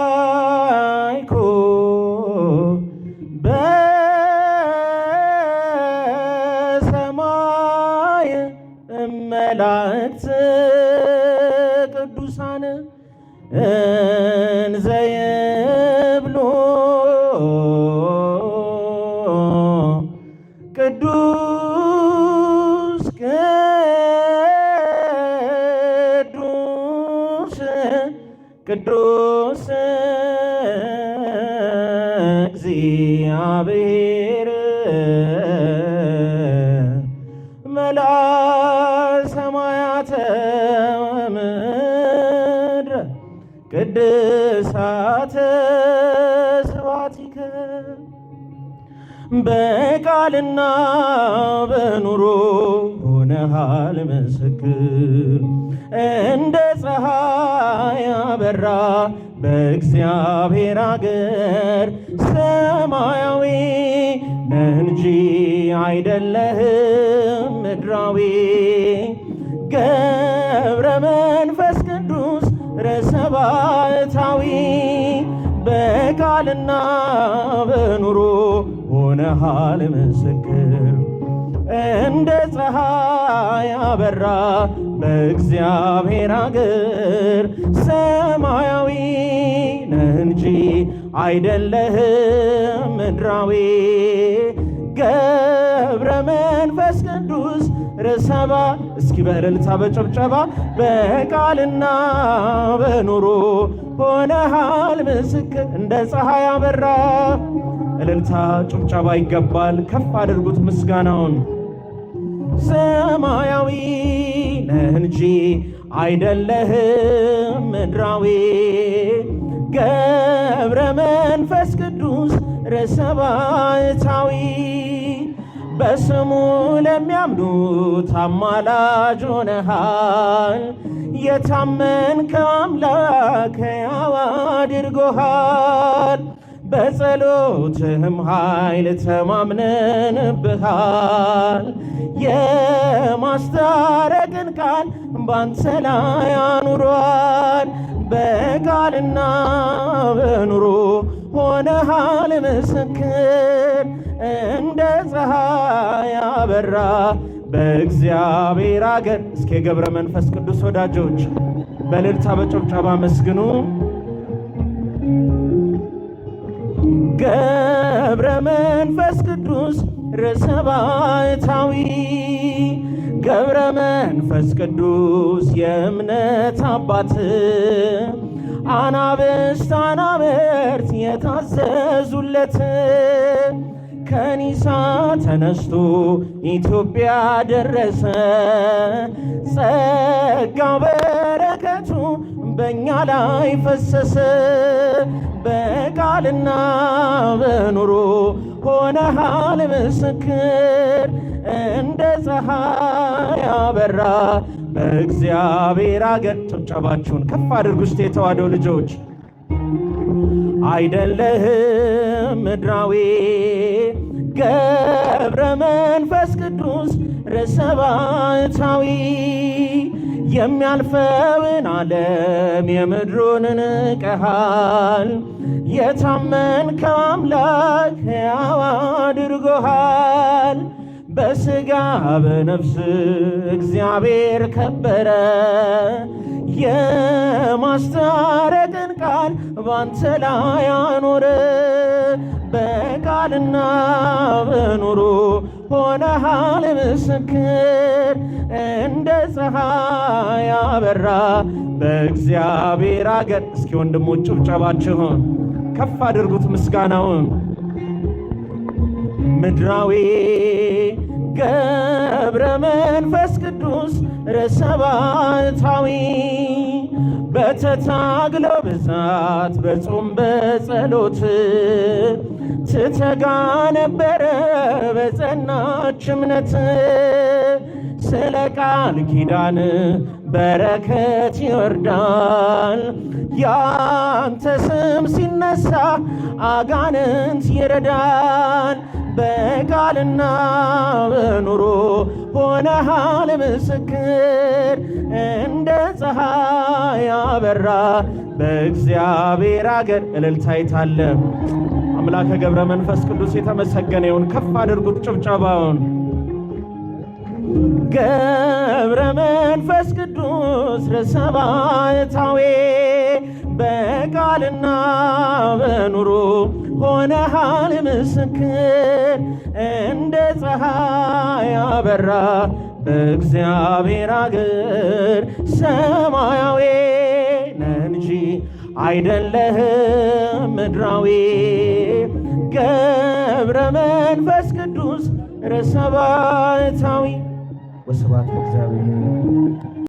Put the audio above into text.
ዘሰማይኮ በሰማይ መላእክት ቅዱሳን እንዘይብሉ ቅዱስ ቅዱስ ቅዱስ እግዚአብሔር መላእ ሰማያተ ምድር ቅድሳተ ስብሐቲከ በቃልና በኑሮ ሆነሃል ምስክር እንደ ፀሐይ አበራ በእግዚአብሔር አገር ሰማያዊ ነህ እንጂ አይደለህም ምድራዊ ገብረ መንፈስ ቅዱስ ረሰባታዊ በቃልና በኑሮ ሆነሃል ምስክር እንደ ፀሐይ አበራ በእግዚአብሔር አገር ሰማያዊ ነህ እንጂ አይደለህም ምድራዊ ገብረ መንፈስ ቅዱስ ረሰባ እስኪ በእልልታ በጭብጨባ በቃልና በኑሮ ሆነሃል ምስክር እንደ ፀሐይ አበራ እልልታ ጭብጨባ ይገባል ከፍ አድርጉት ምስጋናውን ሰማያዊ ነህ እንጂ አይደለህም ምድራዊ ገብረ መንፈስ ቅዱስ ረሰባታዊ በስሙ ለሚያምኑት አማላጅ ሆነሃል የታመንከው አምላክ ሕያው አድርጎሃል በጸሎትህም ኃይል ተማምነንብሃል የማስታረቅን ቃል ባንተ ላይ አኑሯል በቃልና በኑሮ ሆነሃል ምስክር እንደ ፀሐይ አበራ በእግዚአብሔር አገር እስኪ የገብረ መንፈስ ቅዱስ ወዳጆች በእልልታ በጭብጨባ መስግኑ ገብረ መንፈስ ቅዱስ ረሰባታዊ ገብረ መንፈስ ቅዱስ የእምነት አባት አናብስት አናብርት የታዘዙለት ከኒሳ ተነስቶ ኢትዮጵያ ደረሰ ጸጋው በረከቱ በእኛ ላይ ፈሰሰ በቃልና በኑሮ ሆነሃል ምስክር እንደ ፀሐይ አበራ በእግዚአብሔር አገር ጭብጨባችሁን ከፍ አድርጉ እስቲ የተዋሕዶ ልጆች አይደለህም ምድራዊ ገብረ መንፈስ ቅዱስ ረሰባታዊ የሚያልፈውን ዓለም የምድሩን ንቀሃል የታመንከው አምላክ ሕያው አድርጎሃል በሥጋ በነፍስ እግዚአብሔር ከበረ የማስታረቅን ቃል ባንተ ላይ አኖረ በቃልና በኑሮ ሆነሃል ምስክር እንደ ፀሐይ አበራ በእግዚአብሔር አገር እስኪ ወንድሞች ጭብጨባችሁን ከፍ አድርጉት ምስጋናውን ምድራዊ ገብረ መንፈስ ቅዱስ ረሰባታዊ በተታግሎ ብዛት በጾም በጸሎት ትተጋ ነበረ በጸናች እምነት ስለ ቃል ኪዳን በረከት ይወርዳል ያንተ ስም ሲነሳ አጋንንት ይረዳል በቃልና በኑሮ ሆነሃል ምስክር እንደ ፀሐይ አበራ በእግዚአብሔር አገር። እልልታ ይታለ አምላከ ገብረ መንፈስ ቅዱስ የተመሰገነ ይሁን። ከፍ አድርጉት ጭብጨባውን። ገብረ መንፈስ ቅዱስ ርዕሰ ባሕታዊ በቃልና በኑሮ ሆነሃል ምስክር። እንደ ፀሐይ አበራ በእግዚአብሔር አገር። ሰማያዊ ነህ እንጂ አይደለህም ምድራዊ። ገብረ መንፈስ ቅዱስ ርዕሰ ባሕታዊ። ወስብሐት ለእግዚአብሔር።